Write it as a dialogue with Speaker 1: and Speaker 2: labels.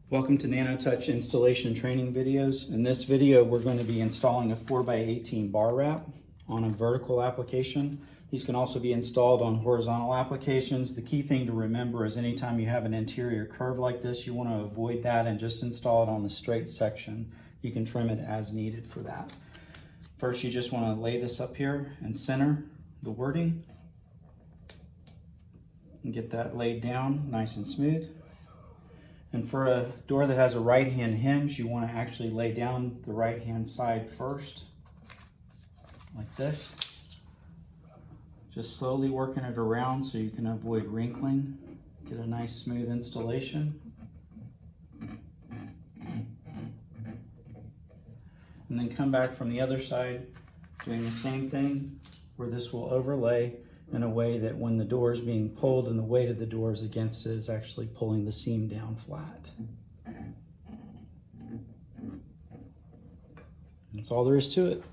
Speaker 1: Welcome to NanoTouch installation training videos. In this video, we're going to be installing a 4x18 bar wrap on a vertical application. These can also be installed on horizontal applications. The key thing to remember is anytime you have an interior curve like this, you want to avoid that and just install it on the straight section. You can trim it as needed for that. First, you just want to lay this up here and center the wording and get that laid down nice and smooth. And for a door that has a right-hand hinge, you want to actually lay down the right-hand side first, like this. Just slowly working it around so you can avoid wrinkling. Get a nice smooth installation. And then come back from the other side, doing the same thing, where this will overlay in a way that when the door is being pulled and the weight of the door is against it, is actually pulling the seam down flat. That's all there is to it.